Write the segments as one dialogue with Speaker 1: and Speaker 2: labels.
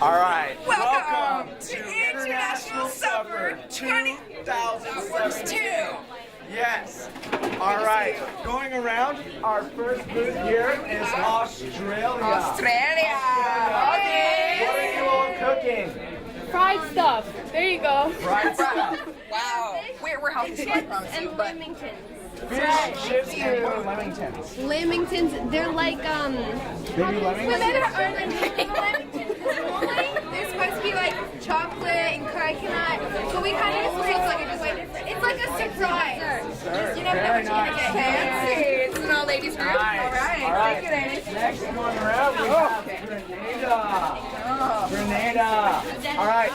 Speaker 1: All right.
Speaker 2: Welcome to International Supper
Speaker 1: 2017.
Speaker 2: 2002.
Speaker 1: Yes. All right. Going around, our first booth here is Australia.
Speaker 2: Australia.
Speaker 1: What are you all cooking?
Speaker 3: Fried stuff. There you go.
Speaker 1: Fried stuff.
Speaker 2: Wow. We're healthy, I promise you.
Speaker 3: And
Speaker 2: But
Speaker 3: lamingtons.
Speaker 1: Fish, chips, and lemingtons.
Speaker 3: Lamingtons, they're like
Speaker 1: Baby lemingtons?
Speaker 3: They're supposed to be like chocolate and coconut, but we kind of just make like it's like a surprise. You never know what you're gonna get.
Speaker 2: fancy. It's an all ladies group.
Speaker 1: Nice.
Speaker 2: All right.
Speaker 1: All right.
Speaker 2: Thank you, ladies.
Speaker 1: Next one around, we have Grenada. All right.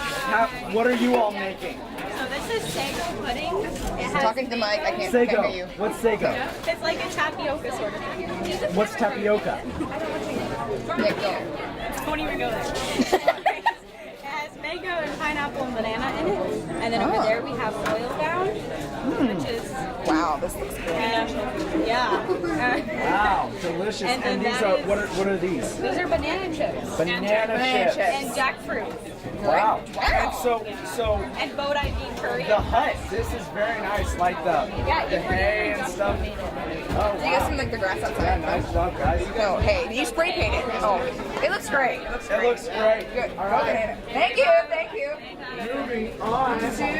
Speaker 1: What are you all making?
Speaker 3: So this is sago pudding.
Speaker 2: Talking to Mike, I can't
Speaker 1: Sago.
Speaker 2: hear you.
Speaker 1: What's sago?
Speaker 3: It's like a tapioca sort of thing.
Speaker 1: What's tapioca?
Speaker 2: Yeah, go.
Speaker 3: Don't even go there. It has mango and pineapple and banana in it. And then over there we have oil bound, which is
Speaker 2: Wow, this looks good.
Speaker 3: yeah.
Speaker 1: Wow, delicious.
Speaker 3: And
Speaker 1: And
Speaker 3: then
Speaker 1: these
Speaker 3: that
Speaker 1: are
Speaker 3: is-
Speaker 1: what are these?
Speaker 3: These are banana chips.
Speaker 1: Banana chips.
Speaker 3: And jackfruit.
Speaker 1: Wow.
Speaker 2: Wow.
Speaker 1: And so
Speaker 3: And bodai bean curry.
Speaker 1: the hut. This is very nice, like the hay and stuff. Oh
Speaker 2: Do you guys
Speaker 1: wow.
Speaker 2: see like the grass
Speaker 1: Yeah,
Speaker 2: outside?
Speaker 1: nice job, guys.
Speaker 2: No, hey, do you spray paint it? Oh, it looks great. It looks
Speaker 1: It looks great.
Speaker 2: good.
Speaker 1: All right.
Speaker 2: Thank you, thank you.
Speaker 1: Moving on.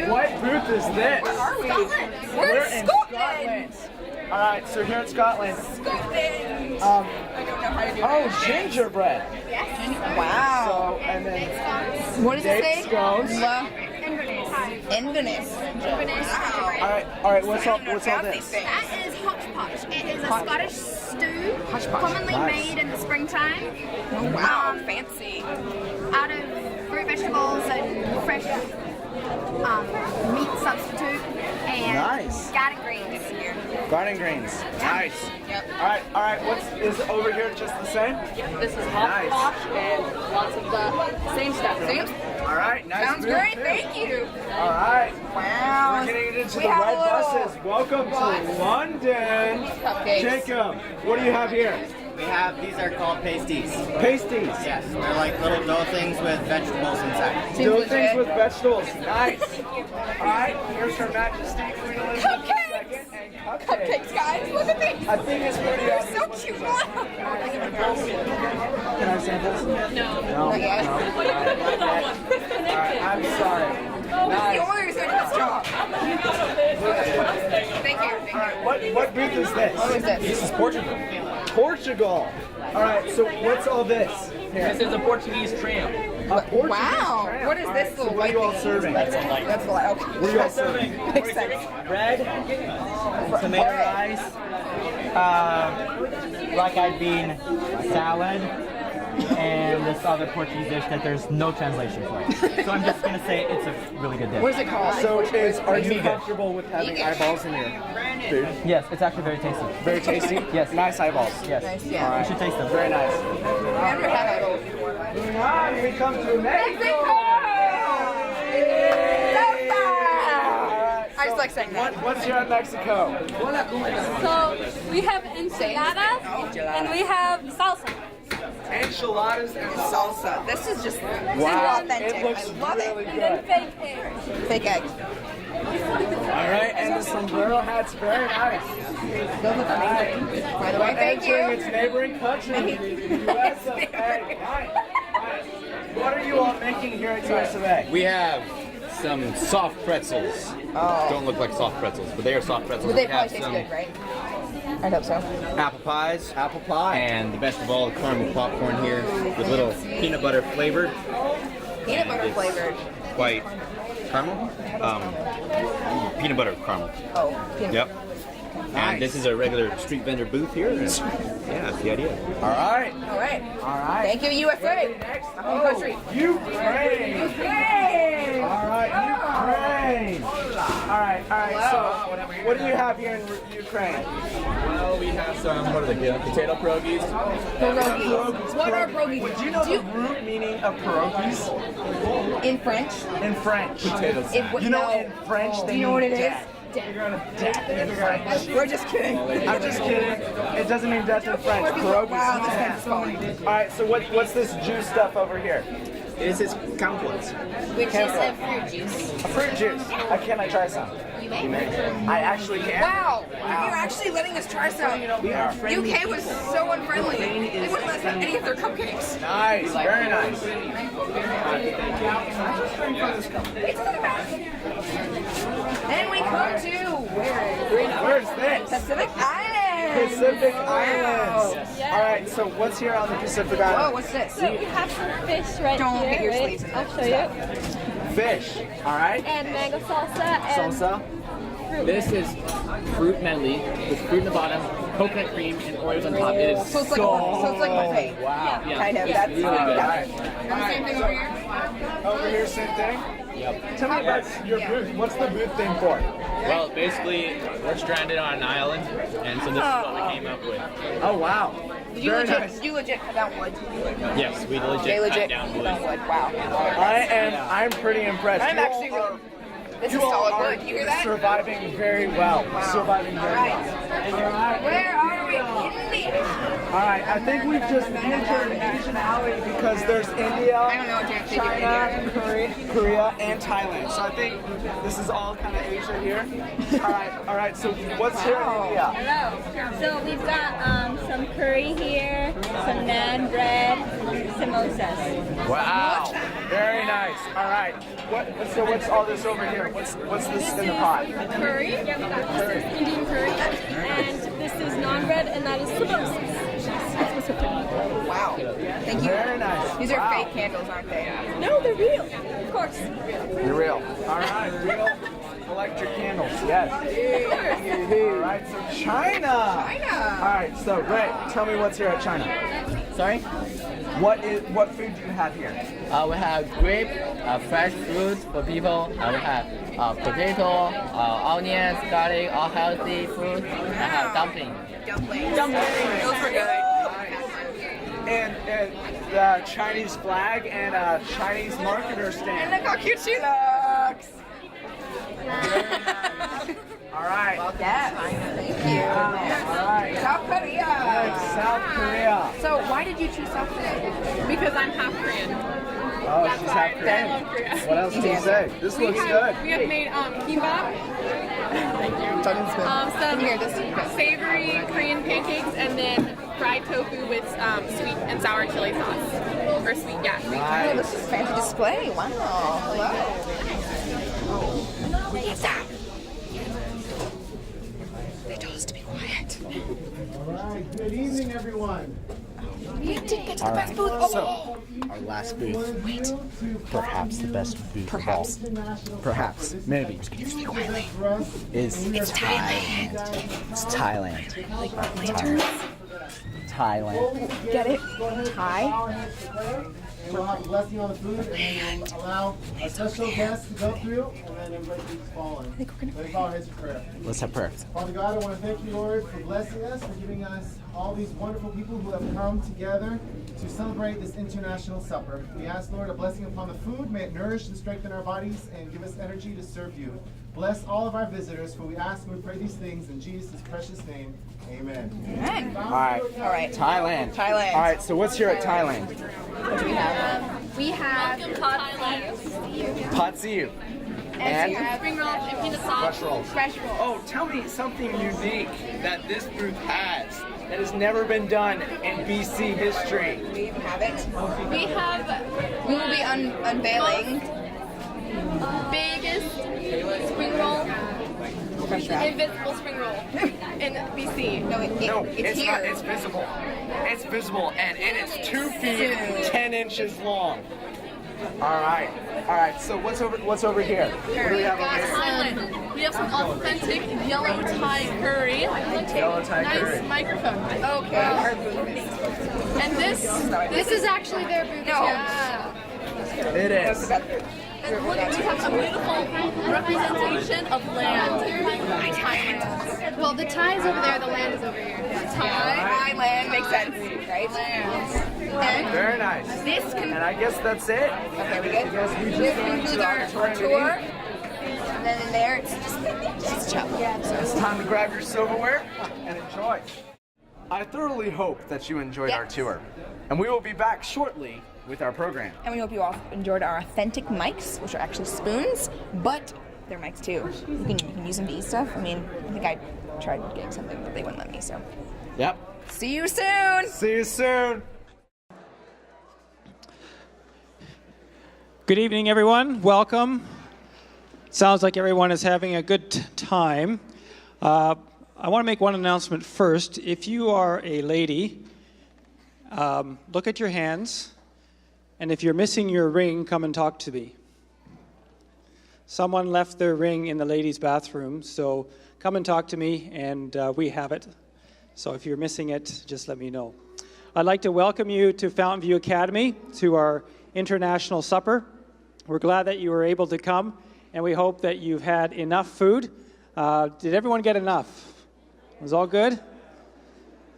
Speaker 1: What booth is this?
Speaker 2: Where are we?
Speaker 1: We're
Speaker 2: We're
Speaker 1: in
Speaker 2: in Scotland.
Speaker 1: Scotland. All right, so here in Scotland.
Speaker 2: Scotland.
Speaker 1: Um,
Speaker 2: I don't know how to do
Speaker 1: oh,
Speaker 2: that.
Speaker 1: gingerbread.
Speaker 2: Wow.
Speaker 1: So, and then
Speaker 2: What does it
Speaker 1: date
Speaker 2: say?
Speaker 1: scones.
Speaker 2: Inverness.
Speaker 1: All right. What's all this?
Speaker 4: That is hotchpotch. It is a Scottish stew, commonly
Speaker 1: Nice.
Speaker 4: made in the springtime,
Speaker 2: Oh, wow, fancy.
Speaker 4: out of fruit, vegetables, and fresh meat substitute, and
Speaker 1: Nice.
Speaker 4: garden greens.
Speaker 1: Garden greens. Nice.
Speaker 2: Yep.
Speaker 1: All right. What's is over here just the same?
Speaker 3: This is
Speaker 1: Nice.
Speaker 3: hot and lots of the same stuff.
Speaker 2: Seems
Speaker 1: All right. Nice.
Speaker 2: sounds
Speaker 1: booth,
Speaker 2: great.
Speaker 1: too.
Speaker 2: Thank you.
Speaker 1: All right.
Speaker 2: Wow.
Speaker 1: We're getting into
Speaker 2: We
Speaker 1: the
Speaker 2: have
Speaker 1: red
Speaker 2: a little
Speaker 1: buses. Welcome to London.
Speaker 2: Cupcakes.
Speaker 1: Jacob, what do you have here?
Speaker 5: We have, these are called pasties.
Speaker 1: Pasties.
Speaker 5: Yes, they're like little dough things with vegetables inside.
Speaker 2: Seems
Speaker 1: Those
Speaker 2: legit.
Speaker 1: things with vegetables. Nice. All right. Here's Her Majesty Queen Elizabeth II and cupcakes.
Speaker 2: Cupcakes, guys. Look at these.
Speaker 1: I think it's pretty
Speaker 2: They're
Speaker 1: obvious.
Speaker 2: so
Speaker 1: what's
Speaker 2: cute.
Speaker 1: in there. Can I have samples? No.
Speaker 2: Not yet.
Speaker 1: No. All right. I'm sorry.
Speaker 2: The
Speaker 1: Nice.
Speaker 2: only reason it's job. Thank you.
Speaker 1: All right. What booth is this?
Speaker 2: What is this?
Speaker 5: This is Portugal.
Speaker 1: Portugal. All right. So what's all this? Here.
Speaker 6: This is a Portuguese tram.
Speaker 1: A Portuguese
Speaker 2: Wow.
Speaker 1: tram.
Speaker 2: What is
Speaker 1: All
Speaker 2: this
Speaker 1: right,
Speaker 2: little
Speaker 1: so what are you all
Speaker 2: white
Speaker 1: serving?
Speaker 2: That's okay.
Speaker 1: What are you all serving?
Speaker 2: Makes sense.
Speaker 5: Bread, tomato rice, black-eyed bean salad, and this other Portuguese dish that there's no translation for. So I'm just gonna say it's a really good dish.
Speaker 2: What is it called?
Speaker 1: So are you
Speaker 5: Vegan.
Speaker 1: comfortable with having eyeballs in your food?
Speaker 5: Yes, it's actually very tasty.
Speaker 1: Very tasty?
Speaker 5: Yes.
Speaker 1: Nice eyeballs.
Speaker 5: Yes.
Speaker 2: Nice, yeah.
Speaker 1: All
Speaker 5: You
Speaker 1: right.
Speaker 5: should taste them.
Speaker 1: Very nice.
Speaker 2: I've never had eyeballs before.
Speaker 1: Moving on, we come to Mexico.
Speaker 2: I just like saying that.
Speaker 1: What's here in Mexico?
Speaker 3: So we have enchiladas and we have salsa.
Speaker 1: Enchiladas and
Speaker 2: Salsa. This is just
Speaker 1: Wow,
Speaker 2: authentic.
Speaker 1: it looks
Speaker 2: I love
Speaker 1: really
Speaker 2: it.
Speaker 3: And then
Speaker 1: good.
Speaker 3: fake eggs.
Speaker 2: Fake egg.
Speaker 1: All right, and the sombrero hat's very nice.
Speaker 2: Those look amazing. By the way, thank
Speaker 1: Entering
Speaker 2: you.
Speaker 1: its neighboring country, US of A. Nice. What are you all making here at US of A?
Speaker 7: We have some soft pretzels. Don't look like soft pretzels, but they are soft pretzels.
Speaker 2: But they
Speaker 7: We have
Speaker 2: probably taste
Speaker 7: some
Speaker 2: good, right? I hope so.
Speaker 7: apple pies,
Speaker 1: Apple pie.
Speaker 7: and the best of all, the caramel popcorn here with little peanut butter flavored.
Speaker 2: Peanut butter flavored.
Speaker 7: White caramel? Peanut butter caramel.
Speaker 2: Oh, peanut
Speaker 7: Yep.
Speaker 2: butter.
Speaker 7: And this is a regular street vendor booth here. And yeah, that's the idea.
Speaker 1: All right.
Speaker 2: All right.
Speaker 1: All right.
Speaker 2: Thank you, USA. My home country.
Speaker 1: Ukraine.
Speaker 2: Yay!
Speaker 1: All right, Ukraine. All right. So, what do you have here in Ukraine?
Speaker 6: Well, we have some, what are they called? Potato pierogies.
Speaker 2: Pierogies. What are pierogies?
Speaker 1: Do you know the root meaning of pierogies
Speaker 2: In French?
Speaker 1: in French?
Speaker 6: Potatoes.
Speaker 2: It would
Speaker 1: You know,
Speaker 2: no.
Speaker 1: in French, they
Speaker 2: Do you know what
Speaker 1: mean
Speaker 2: it is?
Speaker 1: death. You're gonna death in French.
Speaker 2: We're just kidding.
Speaker 1: I'm just kidding. It doesn't mean death in French. Pierogies
Speaker 2: Wow, this
Speaker 1: mean
Speaker 2: thing's funny.
Speaker 1: death. All right. So what's this juice stuff over here? This is kumquats.
Speaker 2: Which is a fruit juice.
Speaker 1: A fruit juice. Can I try some?
Speaker 2: You may.
Speaker 1: I actually can.
Speaker 2: Wow, you're actually letting us try some.
Speaker 1: We are friendly.
Speaker 2: UK was so unfriendly. They wouldn't let us have any of their cupcakes.
Speaker 1: Nice, very nice.
Speaker 2: It's in the back. And we come to
Speaker 1: Where's this?
Speaker 2: Pacific Islands.
Speaker 1: Pacific Islands. All right, so what's here on the Pacific
Speaker 2: Oh,
Speaker 1: Islands?
Speaker 2: what's this?
Speaker 8: So we have some fish right
Speaker 2: Don't
Speaker 8: here.
Speaker 2: get your
Speaker 8: right?
Speaker 2: sleeves in
Speaker 8: I'll show you.
Speaker 1: Fish. All right.
Speaker 8: And mango salsa and
Speaker 1: Salsa.
Speaker 8: fruit.
Speaker 6: This is fruit medley with fruit in the bottom, coconut cream, and Oreos on top. It is
Speaker 2: So it's like buffet.
Speaker 1: Wow.
Speaker 6: yeah.
Speaker 2: Kind of. That's
Speaker 1: All right.
Speaker 2: same thing over here.
Speaker 1: Over here, same thing.
Speaker 6: Yep.
Speaker 1: Tell me about your booth. What's the booth thing for?
Speaker 6: Well, basically, we're stranded on an island, and so this is what we came up with.
Speaker 1: Oh wow.
Speaker 2: Did you
Speaker 1: Very
Speaker 2: legit?
Speaker 1: nice.
Speaker 2: Did you legit cut down wood?
Speaker 6: Yes, we
Speaker 2: They
Speaker 6: legit
Speaker 2: legit
Speaker 6: cut down
Speaker 2: cut
Speaker 6: wood.
Speaker 2: down wood. Wow.
Speaker 1: I'm pretty impressed.
Speaker 2: I'm
Speaker 1: You all
Speaker 2: actually.
Speaker 1: are-
Speaker 2: This
Speaker 1: you
Speaker 2: is
Speaker 1: all
Speaker 2: solid
Speaker 1: are
Speaker 2: wood. You hear that?
Speaker 1: Surviving very well. Surviving very well.
Speaker 2: Where are we? India.
Speaker 1: All right, I think we've just entered Asian Alley because there's India,
Speaker 2: I don't know what to actually do
Speaker 1: China, Korea, and Thailand. So I think this is all kind of Asia here. All right. So what's here in India?
Speaker 8: Hello. So we've got some curry here, some naan bread, samosas.
Speaker 1: Wow, very nice. All right. So what's all this over here? What's this in the pot?
Speaker 8: Curry. Yeah, we got this is Indian curry, and this is naan bread, and that is samosas.
Speaker 2: Wow. Thank you.
Speaker 1: Very nice.
Speaker 2: These are
Speaker 1: Wow.
Speaker 2: fake candles, aren't they?
Speaker 8: No, they're real. Of course.
Speaker 1: You're real. All right, real electric candles. Yes. All right, so China. All right, so Ray, tell me what's here at China.
Speaker 5: Sorry?
Speaker 1: What food do you have here?
Speaker 5: We have grape, fresh fruit for people. We have potato, onions, garlic, all healthy food. I have dumpling.
Speaker 2: Dumplings. Those were good.
Speaker 1: And the Chinese flag and a Chinese marketer
Speaker 2: And
Speaker 1: stand.
Speaker 2: look how cute she looks.
Speaker 1: All right.
Speaker 2: Yes. Thank you.
Speaker 1: All right.
Speaker 2: South Korea.
Speaker 1: South Korea.
Speaker 3: So why did you choose South Korea?
Speaker 8: Because I'm half Korean.
Speaker 1: Oh, she's half Korean.
Speaker 8: Korea.
Speaker 1: What else can you say? This looks good.
Speaker 8: We have made kimbap, some
Speaker 2: Here, this is
Speaker 8: savory Korean pancakes, and then fried tofu with sweet and sour chili sauce. Or sweet, yeah. Sweet.
Speaker 2: Oh, this is fancy display. Wow. Hello. Stop. They told us to be quiet.
Speaker 9: All right, good evening, everyone.
Speaker 2: We didn't get to the best booth. Oh.
Speaker 7: Our last booth. Perhaps the best booth of all.
Speaker 1: Perhaps. Maybe.
Speaker 7: It's Thailand. It's Thailand. Thailand.
Speaker 2: Get it?
Speaker 9: Thai. And we'll have a blessing on the food, and then we'll allow a special guest to go through, and then everybody keeps following. Let's bow our heads for prayer.
Speaker 7: Let's have prayer.
Speaker 9: Father God, I want to thank you, Lord, for blessing us, for giving us all these wonderful people who have come together to celebrate this international supper. We ask, Lord, a blessing upon the food. May it nourish and strengthen our bodies and give us energy to serve you. Bless all of our visitors, for we ask and we pray these things in Jesus' precious name. Amen.
Speaker 2: Amen.
Speaker 1: All right.
Speaker 2: All right.
Speaker 1: Thailand.
Speaker 2: Thailand.
Speaker 1: All right, so what's here at Thailand?
Speaker 2: What do we have?
Speaker 3: We have
Speaker 1: Pad see ew. And
Speaker 8: Spring rolls and peanut sauce.
Speaker 1: fresh rolls.
Speaker 3: fresh rolls.
Speaker 1: Oh, tell me something unique that this booth has that has never been done in BC history.
Speaker 2: We even have it.
Speaker 8: We have
Speaker 2: We will be unveiling.
Speaker 8: biggest spring roll,
Speaker 2: Fresh wrap.
Speaker 8: invisible spring roll in BC.
Speaker 2: No,
Speaker 1: No,
Speaker 2: it's
Speaker 1: it's
Speaker 2: here.
Speaker 1: not. It's visible. It's visible, and it is 2 feet 10 inches long. All right. So what's over here? What do we have over here?
Speaker 8: Thailand. We have some authentic yellow Thai curry.
Speaker 1: Yellow Thai
Speaker 8: nice
Speaker 1: curry.
Speaker 8: microphone.
Speaker 2: Okay.
Speaker 8: And
Speaker 3: This is actually their booth.
Speaker 2: No.
Speaker 8: yeah.
Speaker 1: It is.
Speaker 8: And look, we have a beautiful representation of land. Thailand.
Speaker 3: Well, the Thai is over there, the land is over here.
Speaker 2: Thailand makes sense, right? And
Speaker 1: Very nice.
Speaker 2: this
Speaker 1: And I guess that's it.
Speaker 2: Okay, we good?
Speaker 1: we just
Speaker 2: This
Speaker 1: go into
Speaker 2: concludes
Speaker 1: the
Speaker 2: our
Speaker 1: auditorium
Speaker 2: tour.
Speaker 1: and
Speaker 2: And then in there, it's just chop.
Speaker 1: So it's time to grab your silverware and enjoy. I thoroughly hope that you enjoyed our
Speaker 2: Yes.
Speaker 1: tour. And we will be back shortly with our program.
Speaker 2: And we hope you all enjoyed our authentic mics, which are actually spoons, but they're mics too. You can use them to eat stuff. I mean, I think I tried getting something, but they wouldn't let me, so.
Speaker 1: Yep.
Speaker 2: See you soon!
Speaker 1: See you soon!
Speaker 10: Good evening, everyone. Welcome. Sounds like everyone is having a good time. I want to make one announcement first. If you are a lady, look at your hands, and if you're missing your ring, come and talk to me. Someone left their ring in the ladies' bathroom, so come and talk to me, and we have it. So if you're missing it, just let me know. I'd like to welcome you to Fountainview Academy, to our International Supper. We're glad that you were able to come, and we hope that you've had enough food. Did everyone get enough? Was all good?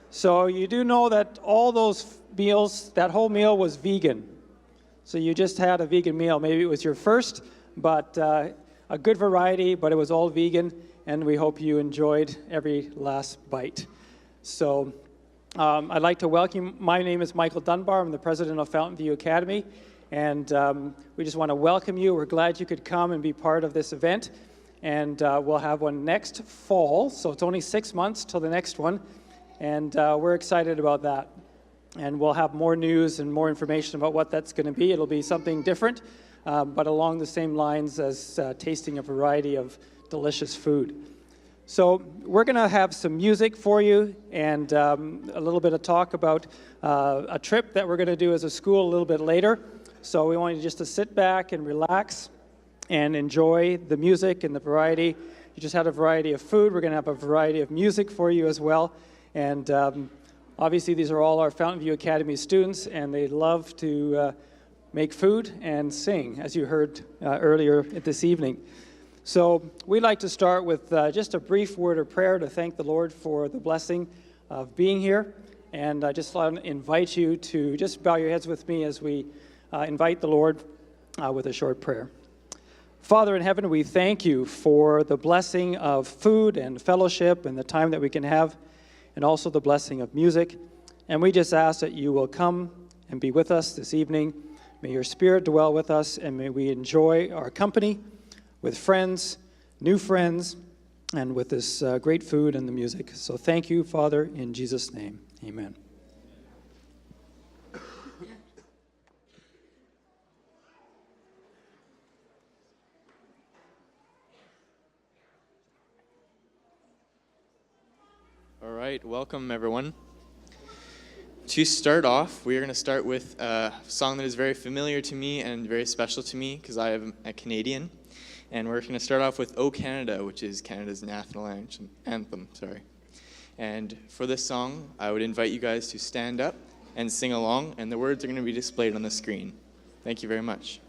Speaker 10: So you do know that all those meals, that whole meal was vegan. So you just had a vegan meal. Maybe it was your first, but a good variety, but it was all vegan, and we hope you enjoyed every last bite. So I'd like to welcome you. My name is Michael Dunbar. I'm the president of Fountainview Academy, and we just want to welcome you. We're glad you could come and be part of this event, and we'll have one next fall, so it's only 6 months till the next one, and we're excited about that. And we'll have more news and more information about what that's going to be. It'll be something different, but along the same lines as tasting a variety of delicious food. So we're going to have some music for you and a little bit of talk about a trip that we're going to do as a school a little bit later. So we want you just to sit back and relax and enjoy the music and the variety. You just had a variety of food. We're going to have a variety of music for you as well. And obviously, these are all our Fountainview Academy students, and they love to make food and sing, as you heard earlier this evening. So we'd like to start with just a brief word of prayer to thank the Lord for the blessing of being here. And I just want to invite you to just bow your heads with me as we invite the Lord with a short prayer. Father in heaven, we thank you for the blessing of food and fellowship and the time that we can have, and also the blessing of music. And we just ask that you will come and be with us this evening. May your Spirit dwell with us, and may we enjoy our company with friends, new friends, and with this great food and the music. So thank you, Father, in Jesus' name. Amen.
Speaker 11: All right, welcome everyone. To start off, we are going to start with a song that is very familiar to me and very special to me because I am a Canadian. And we're going to start off with O Canada, which is Canada's national anthem. And for this song, I would invite you guys to stand up and sing along, and the words are going to be displayed on the screen. Thank you very much.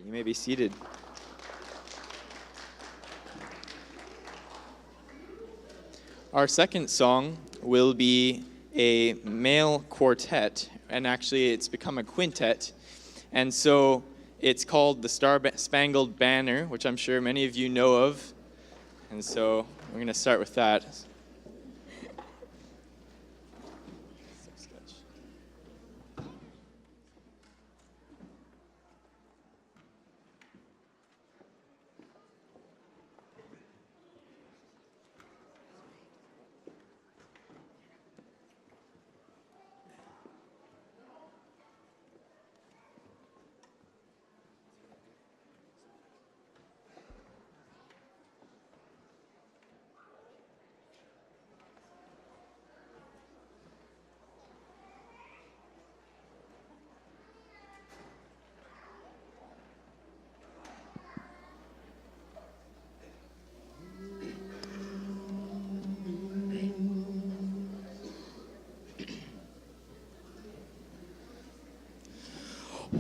Speaker 11: right, you may be seated. Our second song will be a male quartet, and actually it's become a quintet. And so it's called the Star-Spangled Banner, which I'm sure many of you know of. And so we're going to start with that.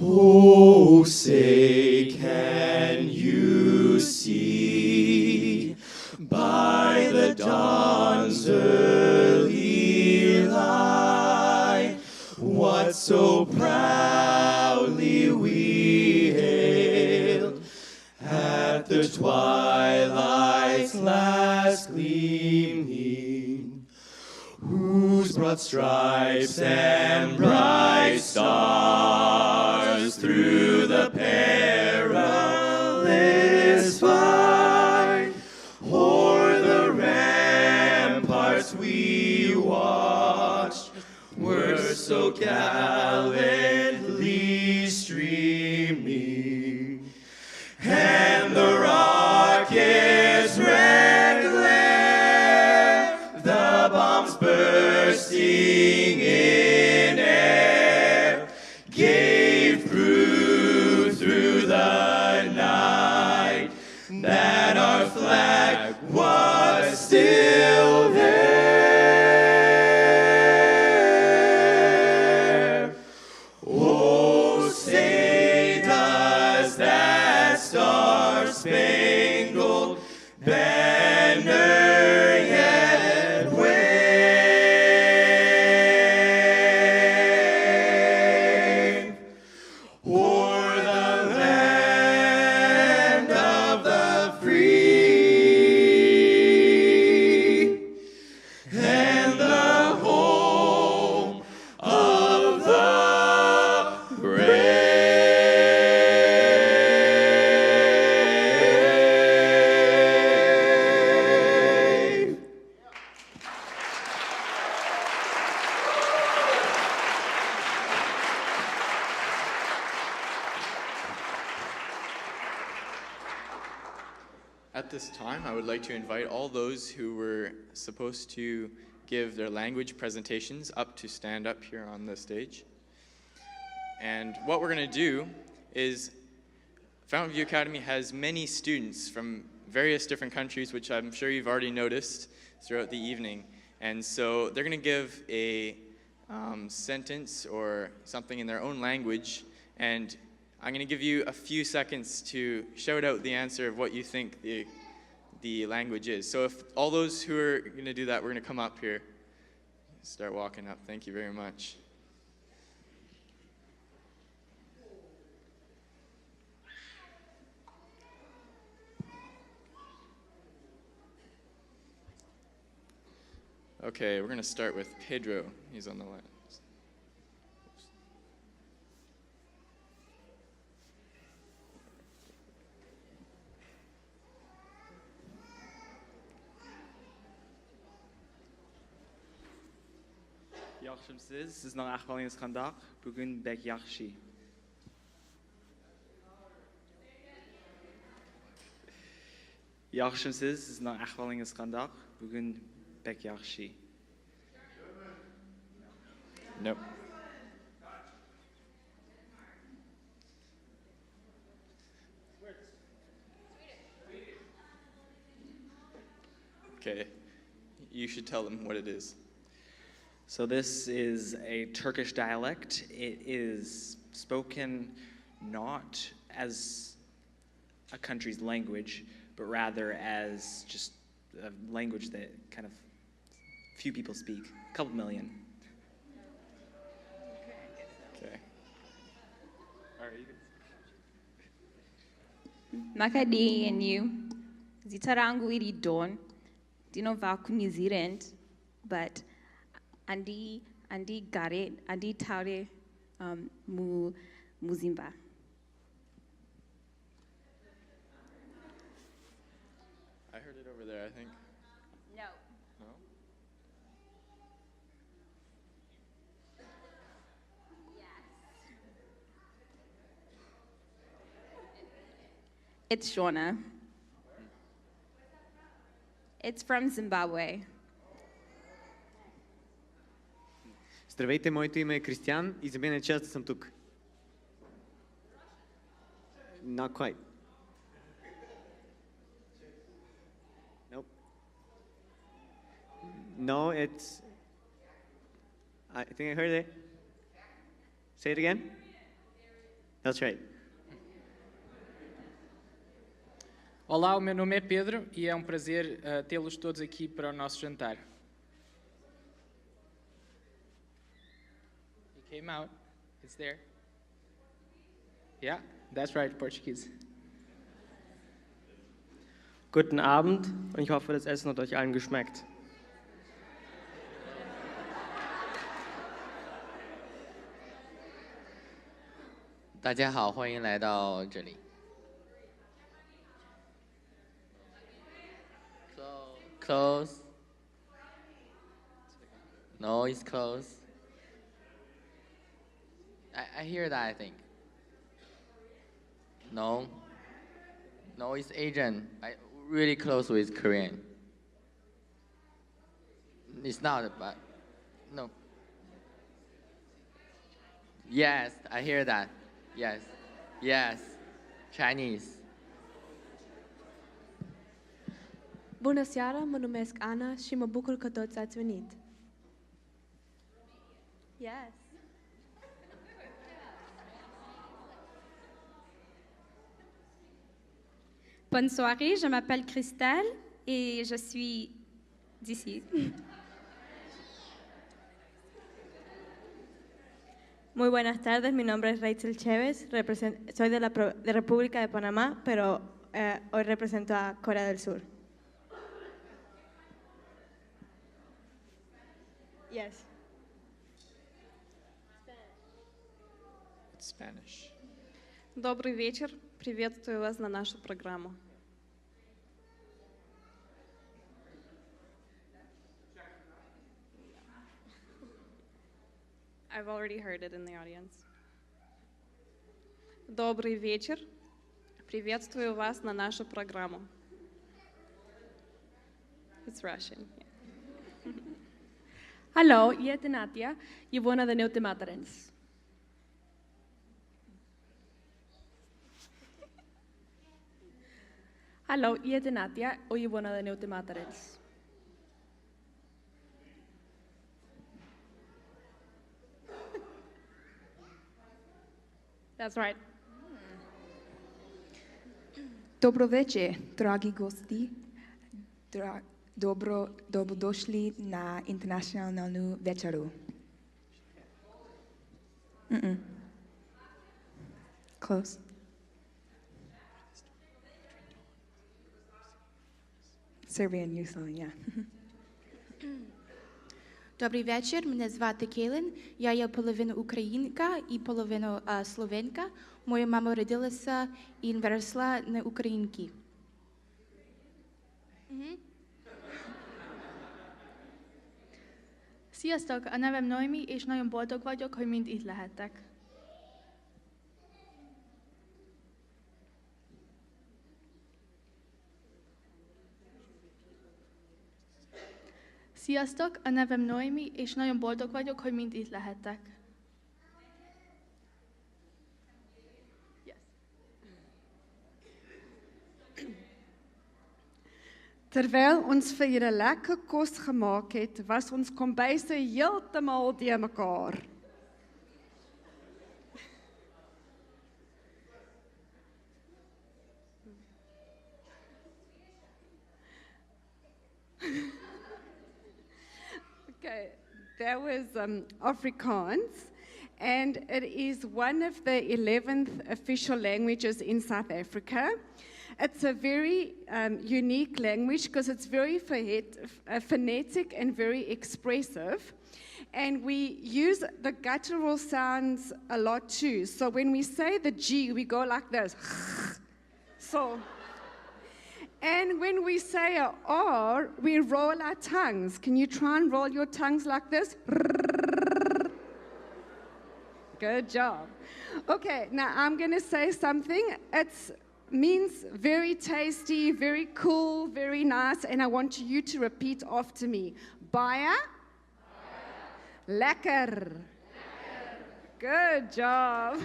Speaker 12: Oh, say, can you see by the dawn's early light what so proudly we hailed at the twilight's last gleaming, whose broad stripes and bright stars through the perilous fight o'er the ramparts we watched were so gallantly streaming, and the rockets' red glare, the bombs bursting in air, gave proof through the night that our flag was still there. Oh, say does that star-spangled banner yet wave o'er the land of the free and the home of the brave?
Speaker 11: At this time, I would like to invite all those who were supposed to give their language presentations up to stand up here on the stage. And what we're going to do is, Fountainview Academy has many students from various different countries, which I'm sure you've already noticed throughout the evening. And so they're going to give a sentence or something in their own language, and I'm going to give you a few seconds to shout out the answer of what you think the language is. So if all those who are going to do that, we're going to come up here. Start walking up. Thank you very much. Okay, we're going to start with Pedro. He's on the left.
Speaker 13: Yaxshimsiz, sizning ahvolingiz qandoq? Bugun bek yaxshi. Yaxshimsiz, sizning ahvolingiz qandoq? Bugun bek yaxshi.
Speaker 11: Nope. Okay, you should tell them what it is.
Speaker 13: So this is a Turkish dialect. It is spoken not as a country's language, but rather as just a language that kind of few people speak, a couple million.
Speaker 11: Okay. All right, you can.
Speaker 8: Makadi and you. Zitarangu iri don. Dino vaku New Zealand, but Andi Gare, Andi Taure Muzimba.
Speaker 11: I heard it over there, I think.
Speaker 8: No.
Speaker 11: No?
Speaker 8: It's Shona. It's from Zimbabwe.
Speaker 14: Здравейте, моето име е Кристиан и за мен е чест да съм тук. Not quite. Nope. No, it's... I think I heard it. Say it again. That's right.
Speaker 15: Olá, o meu nome é Pedro e é um prazer tê-los todos aqui para o nosso jantar. It came out. It's there. Yeah, that's right, Portuguese.
Speaker 16: Guten Abend und ich hoffe, das Essen hat euch allen geschmeckt.
Speaker 5: 大家好，欢迎来到这里。Close. No, it's close. I hear that, I think. No. No, it's Asian. Really close with Korean. It's not, but no. Yes, I hear that. Yes. Yes. Chinese.
Speaker 17: Bună seara, mă numesc Ana și mă bucur că toți ați venit. Yes.
Speaker 18: Bonne soirée, je m'appelle Christelle et je suis d'ici.
Speaker 17: Muy buenas tardes, mi nombre es Rachel Chévez, soy de la República de Panamá, pero hoy represento a Corea del Sur. Yes.
Speaker 11: It's Spanish.
Speaker 19: Добрый вечер. Приветствую вас на нашу программу. I've already heard it in the audience. Добрый вечер. Приветствую вас на нашу программу. It's Russian. Yeah.
Speaker 20: Hallo, eu sou Nadia e vou na Daneu Matarens. Hallo, eu sou Nadia e vou na Daneu Matarens.
Speaker 19: That's right.
Speaker 2: Dobroveče, dragi gosti. Dobrodošli na internacionalnu večeru. Close. Serbian usually, yeah.
Speaker 4: Добрий вечір, мене звати Кейлін. Я є половина українка і половина словенка. Моя мама родилася і виросла на Українці.
Speaker 21: Sziasztok! A nevem Noémi, és nagyon boldog vagyok, hogy mind itt lehettek. Sziasztok! A nevem Noémi, és nagyon boldog vagyok, hogy mind itt lehettek.
Speaker 22: Terwyl ons vir julle lekker kos gemaak het, was ons kombuise heeltemal de mekaar. that was Afrikaans, and it is one of the 11th official languages in South Africa. It's a very unique language because it's very phonetic and very expressive. And we use the guttural sounds a lot too. So when we say the G, we go like this. So, and when we say a R, we roll our tongues. Can you try and roll your tongues like this? Good job. Okay, now I'm going to say something. It means very tasty, very cool, very nice, and I want you to repeat after me. Baie. Lekker. Good job.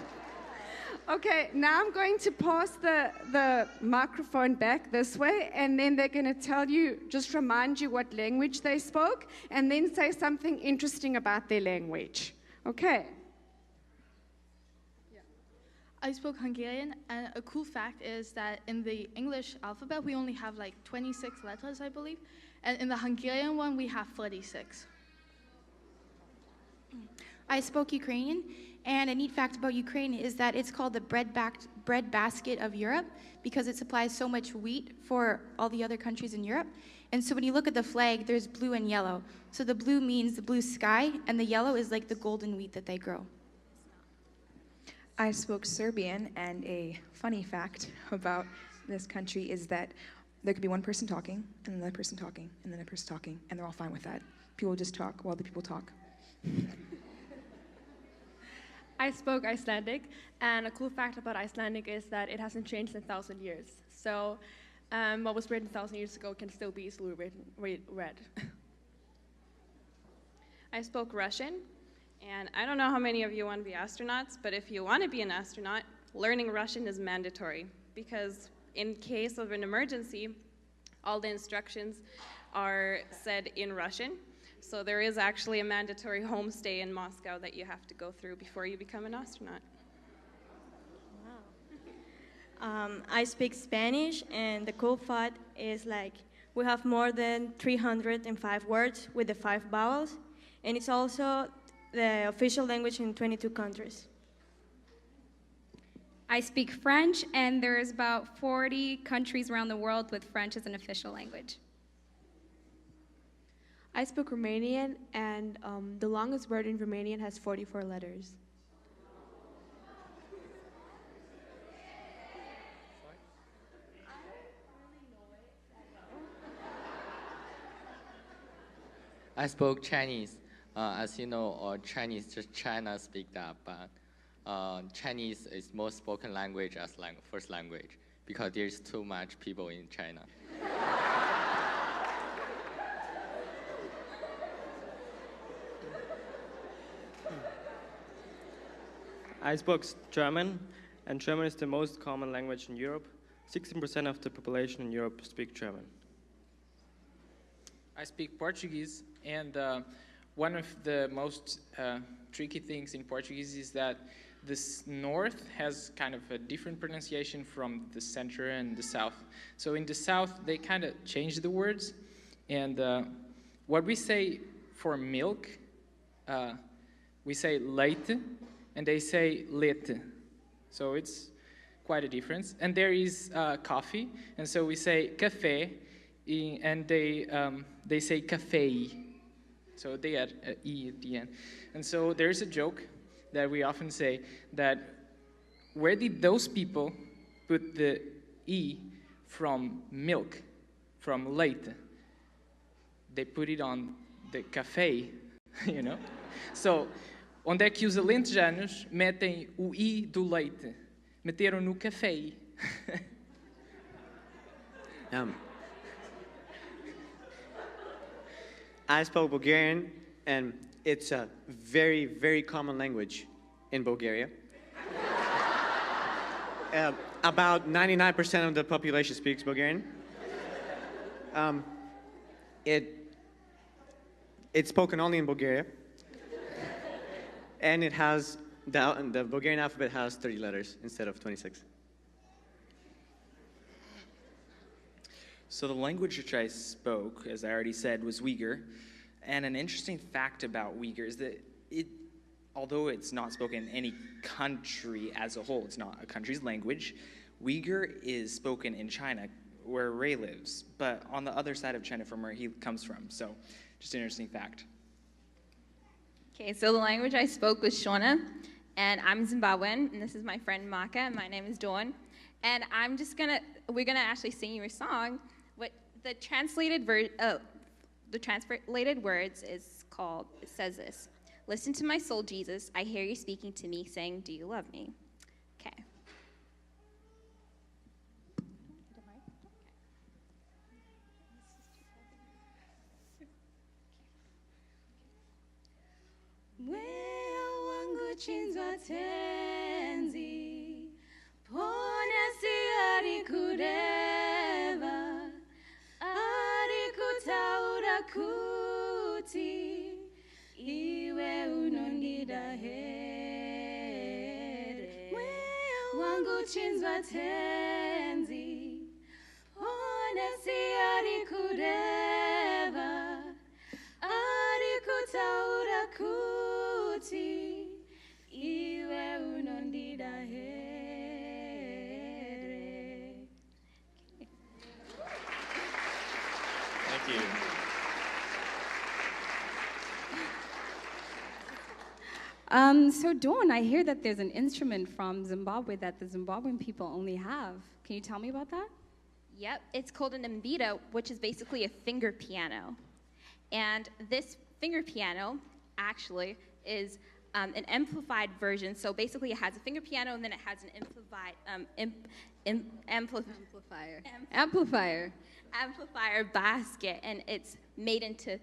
Speaker 22: Okay, now I'm going to pass the microphone back this way, and then they're going to tell you, just remind you what language they spoke, and then say something interesting about their language. Okay.
Speaker 21: I spoke Hungarian, and a cool fact is that in the English alphabet, we only have like 26 letters, I believe, and in the Hungarian one, we have 46.
Speaker 4: I spoke Ukrainian, and a neat fact about Ukraine is that it's called the bread basket of Europe because it supplies so much wheat for all the other countries in Europe. And so when you look at the flag, there's blue and yellow. So the blue means the blue sky, and the yellow is like the golden wheat that they grow.
Speaker 2: I spoke Serbian, and a funny fact about this country is that there could be one person talking, and another person talking, and then a person talking, and they're all fine with that. People just talk while the people talk.
Speaker 20: I spoke Icelandic, and a cool fact about Icelandic is that it hasn't changed in 1,000 years. So what was written 1,000 years ago can still be easily read.
Speaker 19: I spoke Russian, and I don't know how many of you want to be astronauts, but if you want to be an astronaut, learning Russian is mandatory because in case of an emergency, all the instructions are said in Russian. So there is actually a mandatory homestay in Moscow that you have to go through before you become an astronaut.
Speaker 17: I speak Spanish, and the cool fact is like we have more than 305 words with the 5 vowels, and it's also the official language in 22 countries.
Speaker 18: I speak French, and there's about 40 countries around the world with French as an official language.
Speaker 6: I spoke Romanian, and the longest word in Romanian has 44 letters.
Speaker 5: I spoke Chinese. As you know, Chinese just China speak that, but Chinese is most spoken language as first language because there's too much people in China.
Speaker 16: I spoke German, and German is the most common language in Europe. 16% of the population in Europe speak German.
Speaker 15: I speak Portuguese, and one of the most tricky things in Portuguese is that this north has kind of a different pronunciation from the center and the south. So in the south, they kind of change the words, and what we say for milk, we say leite, and they say leite. So it's quite a difference. And there is coffee, and so we say café, and they say café. So they add an E at the end. And so there's a joke that we often say that where did those people put the E from milk, from leite? They put it on the café, you know? So, onde é que os alentejanos metem o I do leite? Meteram no café.
Speaker 14: I spoke Bulgarian, and it's a very, very common language in Bulgaria. About 99% of the population speaks Bulgarian. It's spoken only in Bulgaria. And it has, the Bulgarian alphabet has 30 letters instead of 26.
Speaker 13: So the language which I spoke, as I already said, was Uyghur. And an interesting fact about Uyghur is that although it's not spoken in any country as a whole, it's not a country's language, Uyghur is spoken in China, where Ray lives, but on the other side of China from where he comes from. So just an interesting fact.
Speaker 7: Okay, so the language I spoke was Shona, and I'm Zimbabwean, and this is my friend Maka, and my name is Dawn. And we're gonna actually sing you a song. What the translated words is called, it says this: "Listen to my soul, Jesus, I hear you speaking to me, saying, do you love me?" Okay.
Speaker 9: Moyo wangu chinzwa tenzi, pona si ari kureva, ari kutaura kuti, iwe unondida here. Moyo wangu chinzwa tenzi, pona si ari kureva, ari kutaura kuti, iwe unondida here.
Speaker 11: Thank you.
Speaker 23: So Dawn, I hear that there's an instrument from Zimbabwe that the Zimbabwean people only have. Can you tell me about that?
Speaker 7: Yep, it's called an mbita, which is basically a finger piano. And this finger piano actually is an amplified version. So basically it has a finger piano and then it has an amplifier basket, and it's made into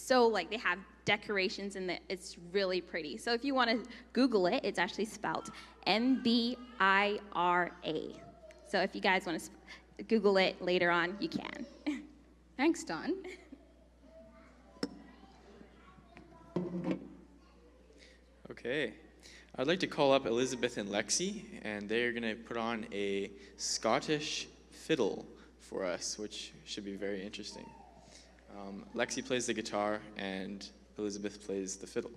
Speaker 7: they have decorations in it. It's really pretty. So if you want to Google it, it's actually spelled Mbira. So if you guys want to Google it later on, you can.
Speaker 23: Thanks, Dawn.
Speaker 11: Okay. I'd like to call up Elizabeth and Lexi, and they're going to put on a Scottish fiddle for us, which should be very interesting. Lexi plays the guitar, and Elizabeth plays the fiddle.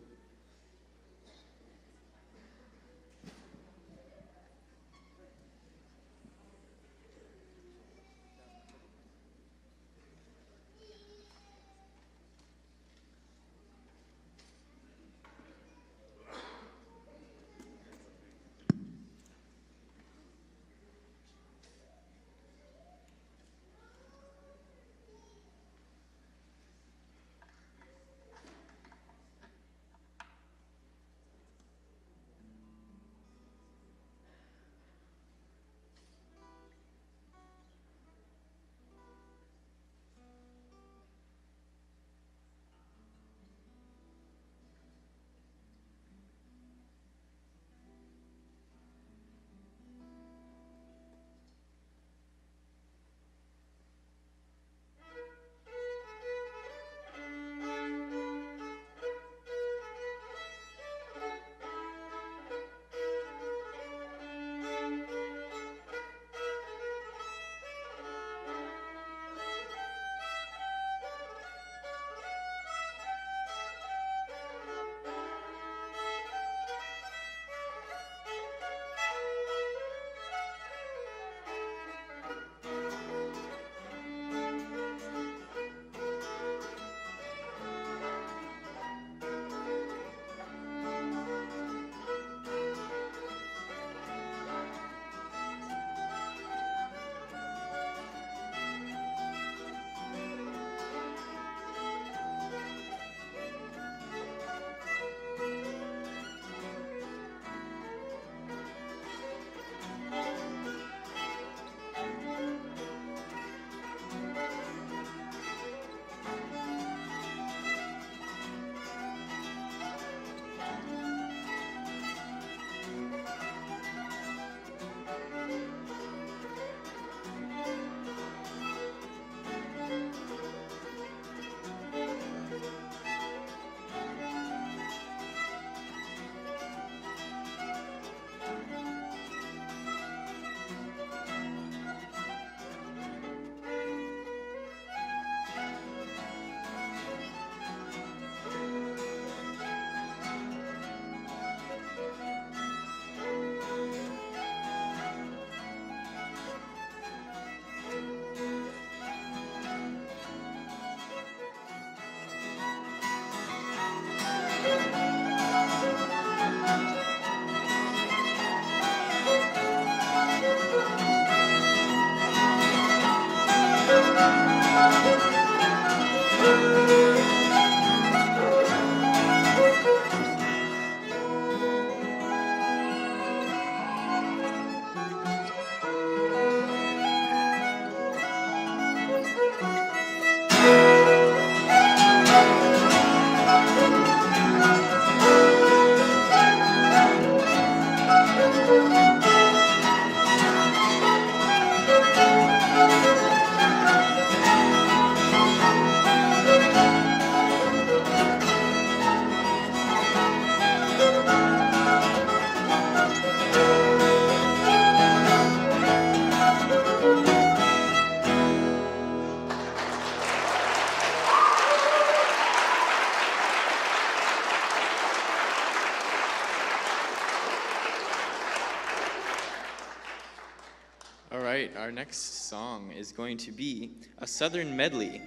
Speaker 11: right, our next song is going to be a Southern medley.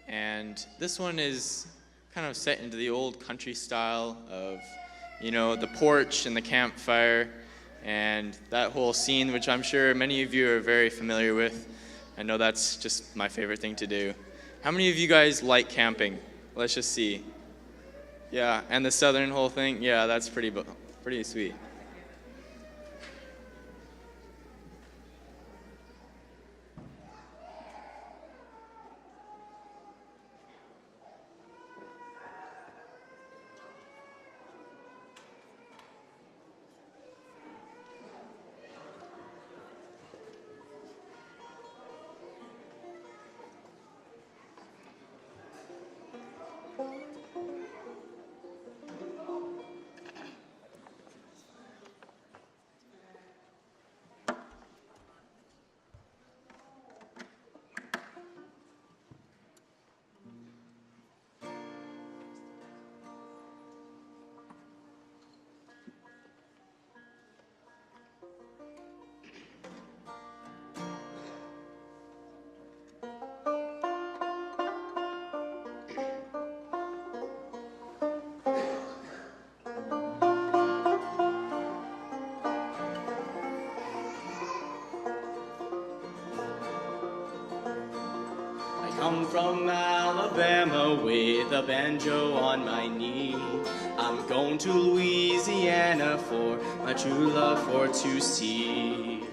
Speaker 11: And this one is kind of set into the old country style of, you know, the porch and the campfire and that whole scene, which I'm sure many of you are very familiar with. I know that's just my favorite thing to do. How many of you guys like camping? Let's just see. Yeah, and the Southern whole thing, yeah, that's pretty sweet.
Speaker 1: Come from Alabama with a banjo on my knee. I'm going to Louisiana for my true love for to see.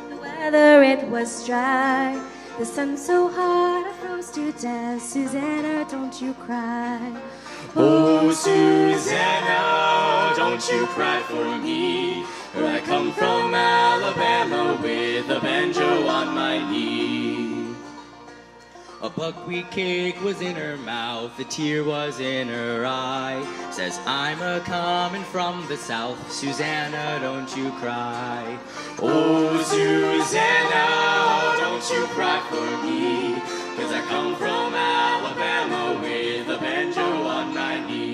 Speaker 9: The weather, it was dry. The sun so hot, I froze to death. Susanna, don't you cry.
Speaker 1: Oh, Susanna, don't you cry for me. I come from Alabama with a banjo on my knee. A buckwheat cake was in her mouth, a tear was in her eye. Says, I'm a-comin' from the south, Susanna, don't you cry. Oh, Susanna, don't you cry for me, 'cause I come from Alabama with a banjo on my knee.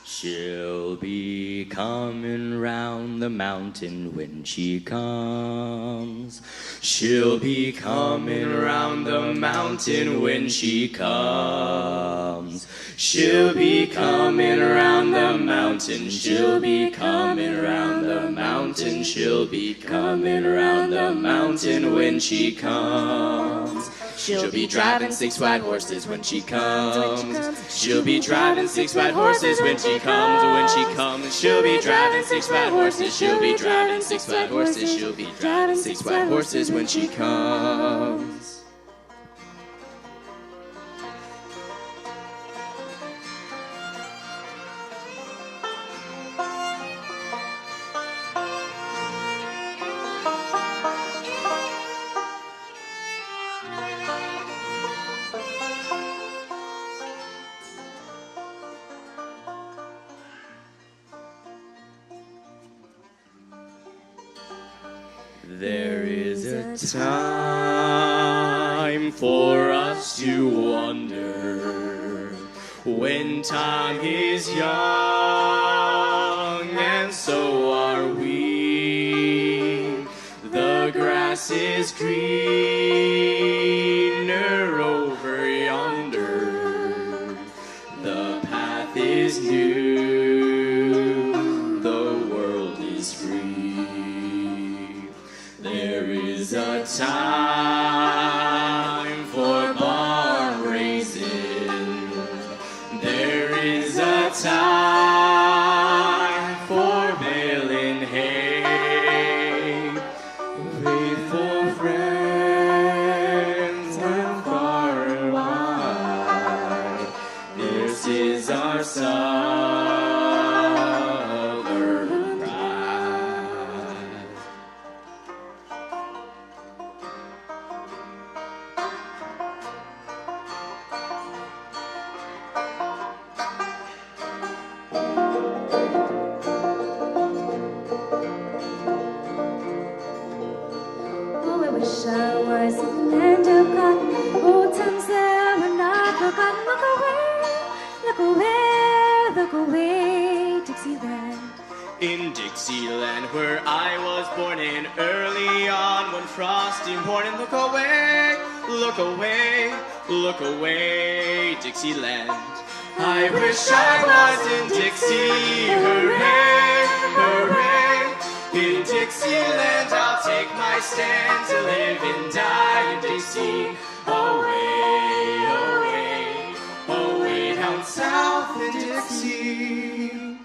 Speaker 1: She'll be coming round the mountain when she comes. She'll be coming round the mountain when she comes. She'll be coming round the mountain. She'll be coming round the mountain. She'll be coming round the mountain when she comes. She'll be driving 6 white horses when she comes. She'll be driving 6 white horses when she comes. When she comes, she'll be driving 6 white horses. She'll be driving 6 white horses. She'll be driving 6 white horses when she comes. There is a time for us to wonder, when time is young, and so are we. The grass is greener over yonder, the path is new, the world is free. There is a time for barn raising. There is a time for baling hay. Faithful friends and far and wide, this is our southern pride.
Speaker 9: wish I was in the land of cotton. Old times that were not forgotten. Look away, look away, Dixieland.
Speaker 1: In Dixieland, where I was born in, early on one frosty morning. Look away, look away, look away, Dixieland. I wish I was in Dixie, hooray, hooray. In Dixieland I'll take my stand to live and die in Dixie. Away, away, away down south in Dixie.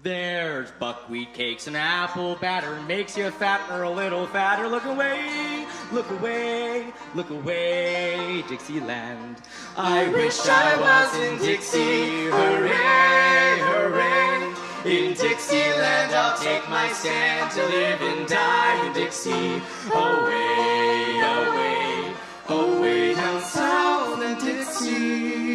Speaker 1: There's buckwheat cakes and apple batter, makes you fat or a little fatter. Look away, look away, look away, Dixieland. I wish I was in Dixie, hooray, hooray. In Dixieland I'll take my stand to live and die in Dixie. Away, away, away down south in Dixie.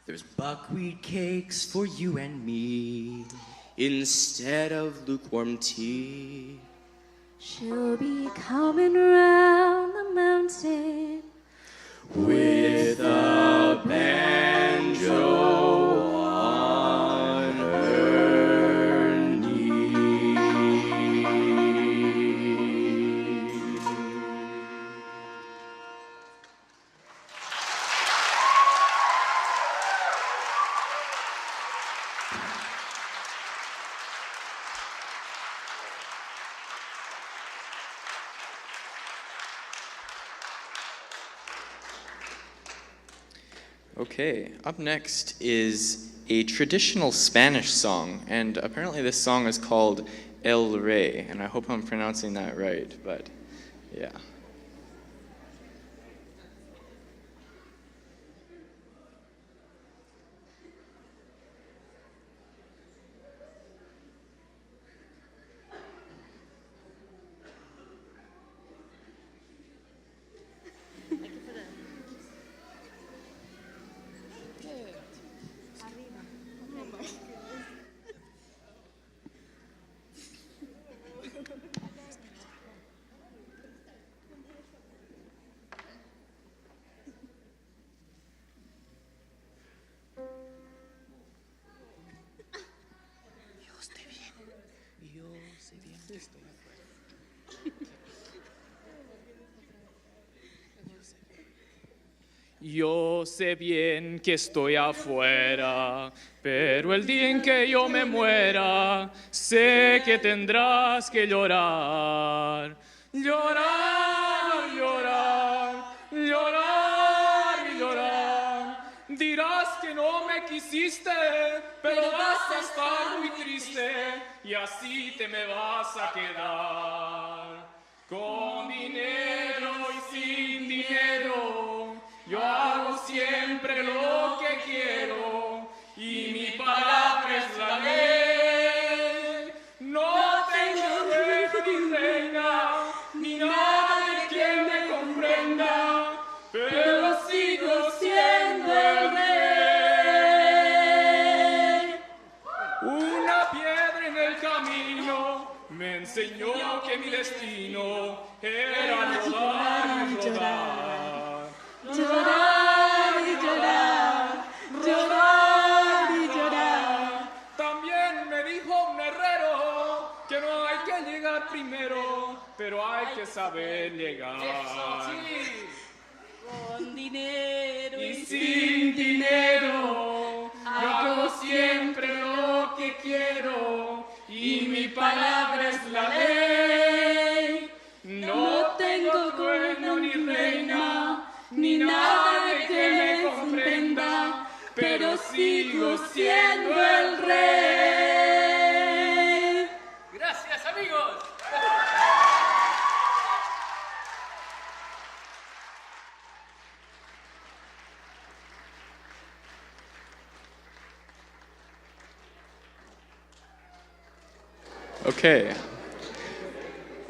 Speaker 1: There's buckwheat cakes for you and me instead of lukewarm tea.
Speaker 9: She'll be coming round the mountain
Speaker 1: with a banjo on her knee.
Speaker 11: Okay, up next is a traditional Spanish song, and apparently this song is called El Rey, and I hope I'm pronouncing that right, but yeah.
Speaker 3: Yo sé bien que estoy afuera, pero el día en que yo me muera, sé que tendrás que llorar. Llorar, llorar, llorar y llorar. Dirás que no me quisiste, pero vas a estar muy triste y así te me vas a quedar. Con dinero y sin dinero, yo hago siempre lo que quiero y mi palabra es la ley. No tengo rey ni reina, ni nadie que me comprenda, pero sigo siendo el rey. Una piedra en el camino me enseñó que mi destino era rodar y rodar. Llorar y llorar, llorar y llorar. También me dijo un herrero que no hay que llegar primero, pero hay que saber llegar. Con dinero y sin dinero, hago siempre lo que quiero y mi palabra es la ley. No tengo dueño ni reina, ni nadie que me comprenda, pero sigo siendo el rey. Gracias, amigos.
Speaker 11: Okay.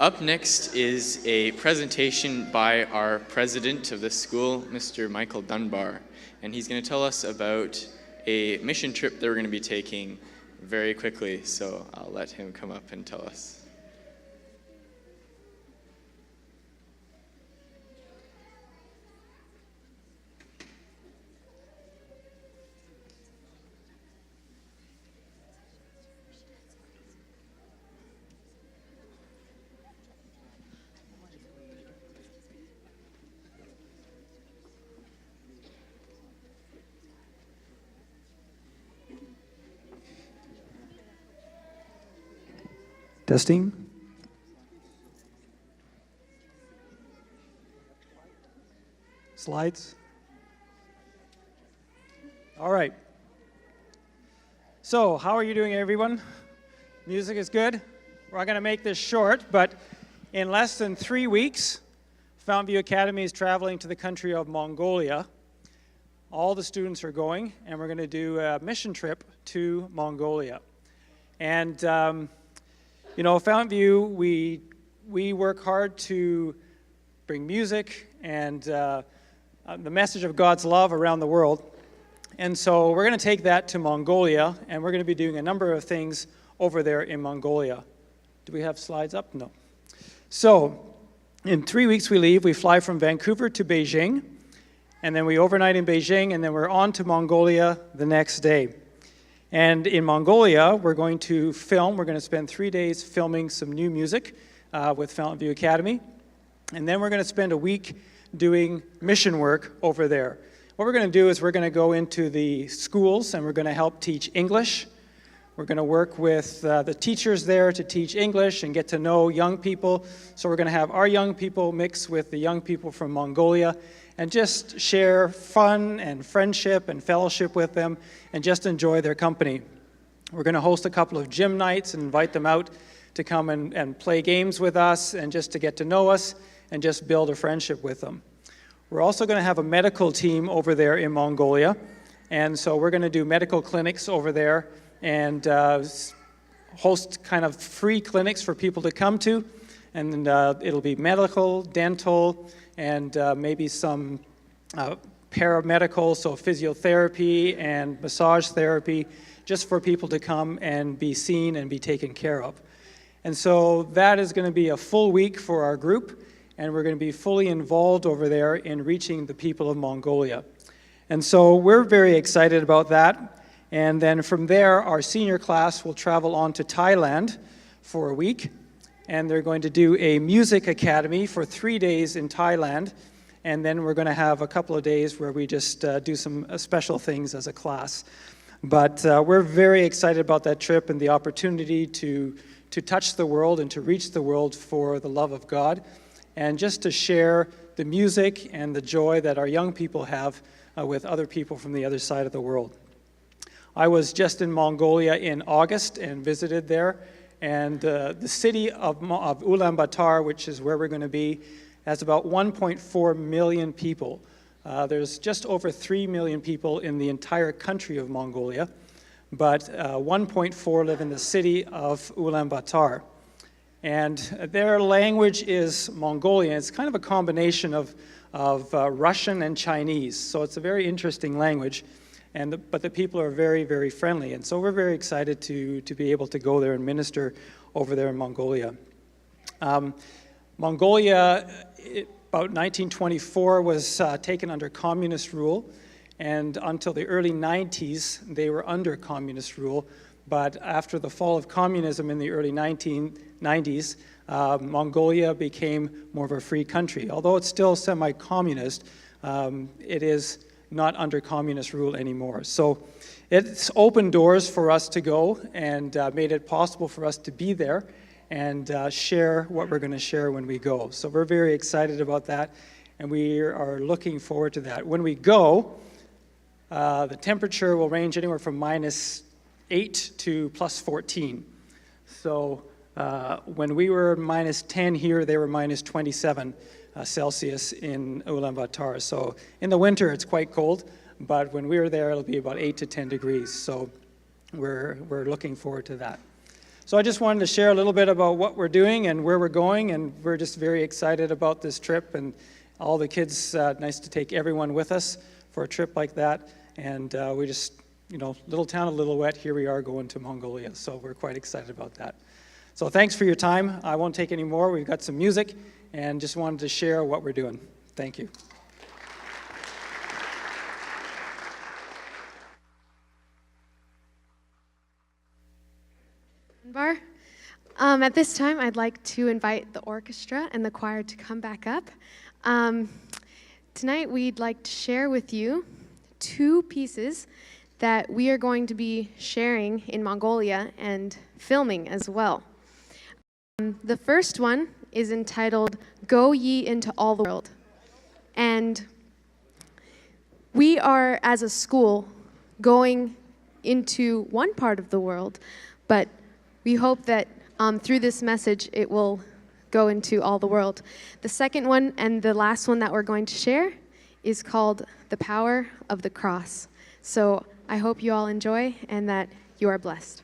Speaker 11: Up next is a presentation by our president of the school, Mr. Michael Dunbar, and he's going to tell us about a mission trip that we're going to be taking very quickly, so I'll let him come up and tell us.
Speaker 8: Testing. Slides. All right. So, how are you doing, everyone? Music is good. We're going to make this short, but in less than 3 weeks, Fountainview Academy is traveling to the country of Mongolia. All the students are going, and we're going to do a mission trip to Mongolia. And you know, Fountainview, we work hard to bring music and the message of God's love around the world. And so we're going to take that to Mongolia, and we're going to be doing a number of things over there in Mongolia. Do we have slides up? No. So in 3 weeks we leave. We fly from Vancouver to Beijing, and then we overnight in Beijing, and then we're on to Mongolia the next day. And in Mongolia, we're going to film. We're going to spend 3 days filming some new music with Fountainview Academy. And then we're going to spend a week doing mission work over there. What we're going to do is we're going to go into the schools and we're going to help teach English. We're going to work with the teachers there to teach English and get to know young people. So we're going to have our young people mix with the young people from Mongolia and just share fun and friendship and fellowship with them and just enjoy their company. We're going to host a couple of gym nights and invite them out to come and play games with us and just to get to know us and just build a friendship with them. We're also going to have a medical team over there in Mongolia, and so we're going to do medical clinics over there and host kind of free clinics for people to come to, and it'll be medical, dental, and maybe some paramedical, so physiotherapy and massage therapy, just for people to come and be seen and be taken care of. And so that is going to be a full week for our group, and we're going to be fully involved over there in reaching the people of Mongolia. And so we're very excited about that. And then from there, our senior class will travel on to Thailand for a week, and they're going to do a music academy for 3 days in Thailand, and then we're going to have a couple of days where we just do some special things as a class. But we're very excited about that trip and the opportunity to touch the world and to reach the world for the love of God, and just to share the music and the joy that our young people have with other people from the other side of the world. I was just in Mongolia in August and visited there, and the city of Ulaanbaatar, which is where we're going to be, has about 1.4 million people. There's just over 3 million people in the entire country of Mongolia, but 1.4 live in the city of Ulaanbaatar. And their language is Mongolian. It's kind of a combination of Russian and Chinese, so it's a very interesting language. But the people are very, very friendly. And so we're very excited to be able to go there and minister over there in Mongolia. Mongolia, about 1924, was taken under communist rule. And until the early 90s, they were under communist rule. But after the fall of communism in the early 1990s, Mongolia became more of a free country. Although it's still semi-communist, it is not under communist rule anymore. So it's opened doors for us to go and made it possible for us to be there and share what we're going to share when we go. So we're very excited about that, and we are looking forward to that. When we go, the temperature will range anywhere from -8 to +14. So when we were -10 here, they were -27 Celsius in Ulaanbaatar. So in the winter, it's quite cold, but when we were there, it'll be about 8 to 10 degrees. So we're looking forward to that. So I just wanted to share a little bit about what we're doing and where we're going, and we're just very excited about this trip, and all the kids, nice to take everyone with us for a trip like that. And we just, little town of Lillooet, here we are going to Mongolia, so we're quite excited about that. So thanks for your time. I won't take any more. We've got some music, and just wanted to share what we're doing. Thank you.
Speaker 10: Bar. At this time, I'd like to invite the orchestra and the choir to come back up. Tonight, we'd like to share with you 2 pieces that we are going to be sharing in Mongolia and filming as well. The first one is entitled, Go Ye Into All the World. And we are, as a school, going into one part of the world, but we hope that through this message, it will go into all the world. The second one and the last one that we're going to share is called The Power of the Cross. So I hope you all enjoy and that you are blessed.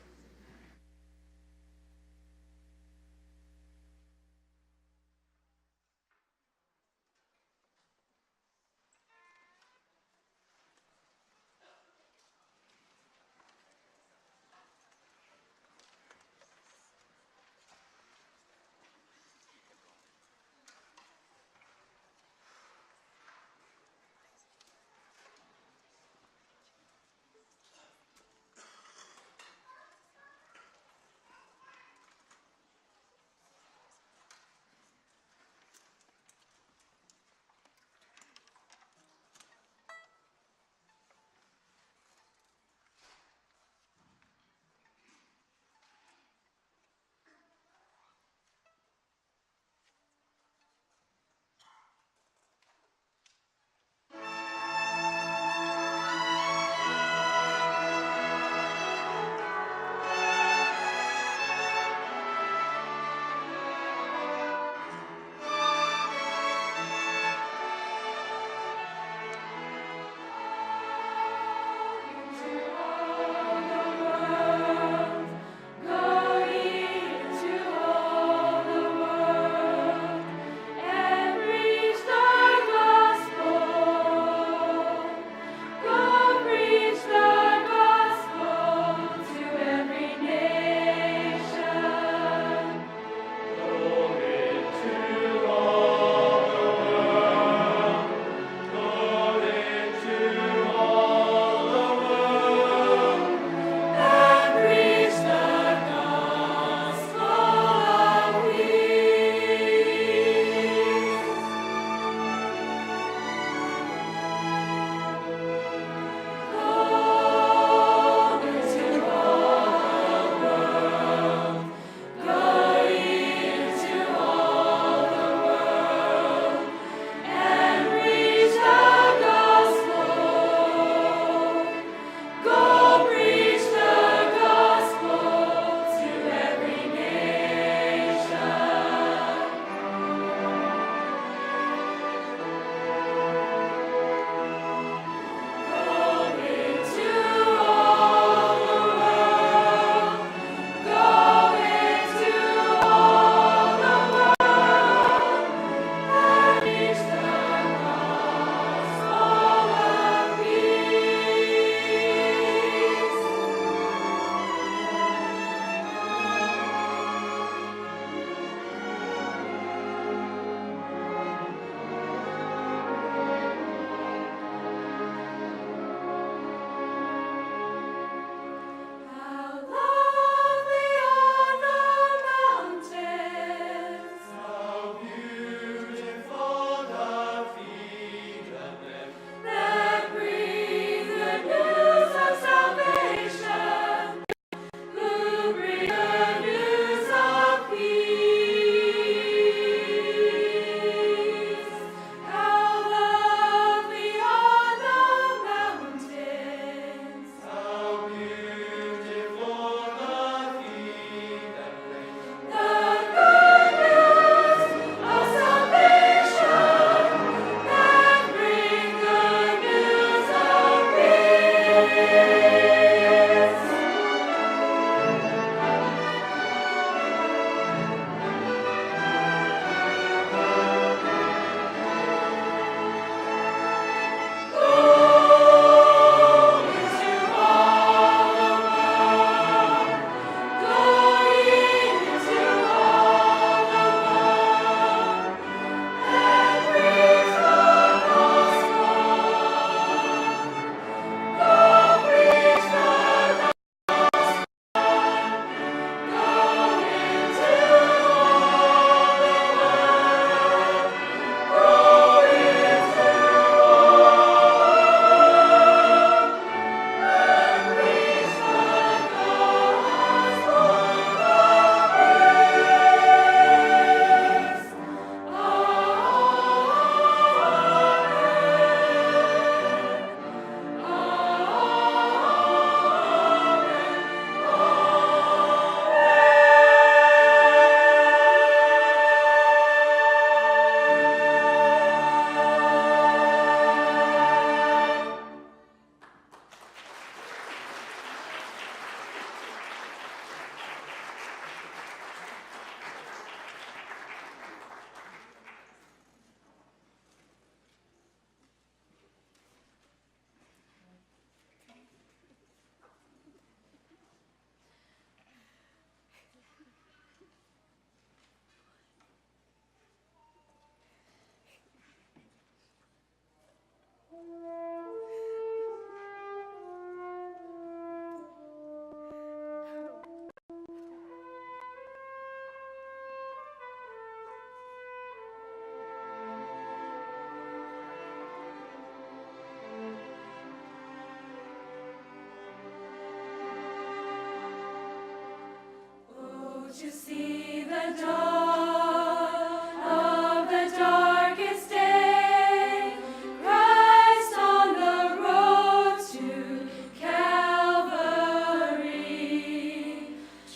Speaker 9: To see the dawn of the darkest day, Christ on the road to Calvary,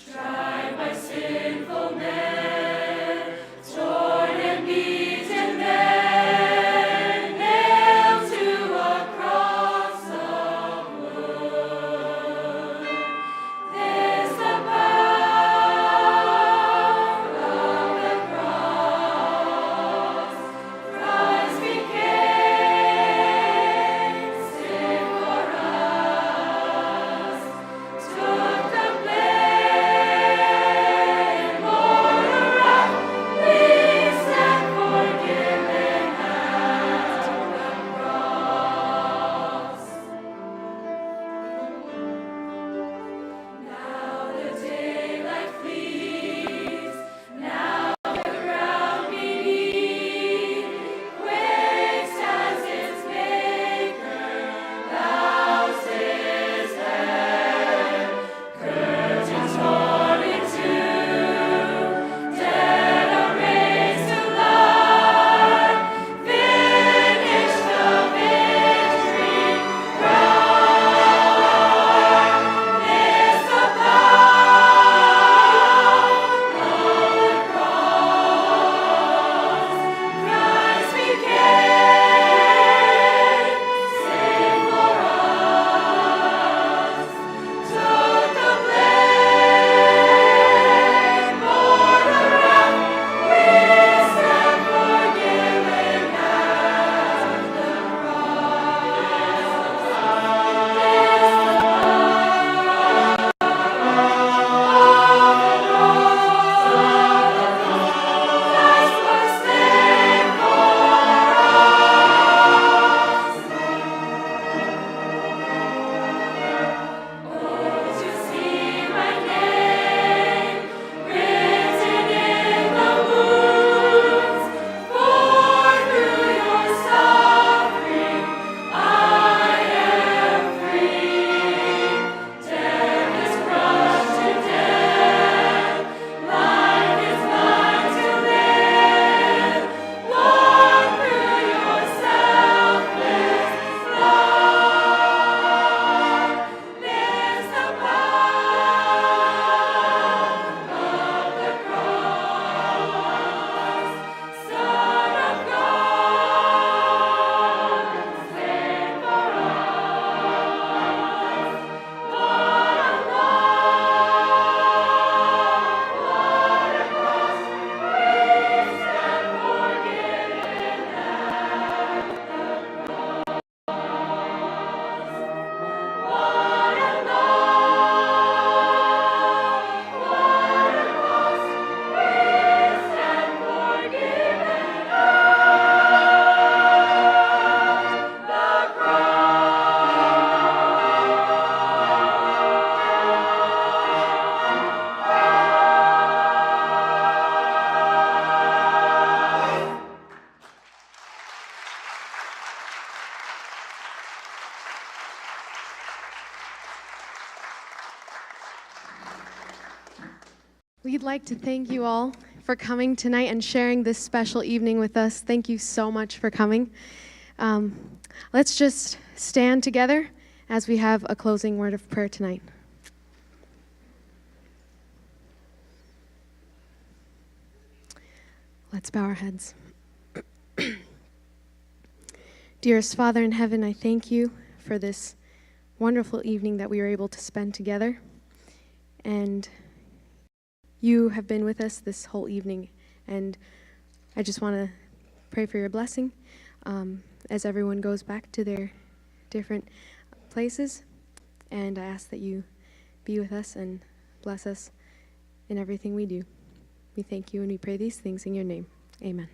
Speaker 9: tried by sinful men, torn and beaten there, nailed to a cross of wood. This the Christ became sin for us, took the blame, bore the wrath, we stand forgiven at the cross. Now the daylight flees, now the ground beneath quakes as its maker bows his head. Curtains torn in two, dead are raised to life. Finished the victory crown. This the power of the cross. Christ became sin for us, took the blame, bore the wrath, we stand forgiven at the Christ was slain for us. Oh, to see my name written in the wounds, for through your suffering I am free. Death is crushed to death, life is mine to live. Won through your selfless love. Lives the power of the cross. Son of God, slain for us. What a love, what a cross. We stand forgiven at the cross. What a love, what a cross. We stand forgiven at the
Speaker 10: We'd like to thank you all for coming tonight and sharing this special evening with us. Thank you so much for coming. Let's just stand together as we have a closing word of prayer tonight. Let's bow our heads. Dearest Father in heaven, I thank you for this wonderful evening that we were able to spend together. And you have been with us this whole evening. And I just want to pray for your blessing as everyone goes back to their different places. And I ask that you be with us and bless us in everything we do. We thank you and we pray these things in your name. Amen.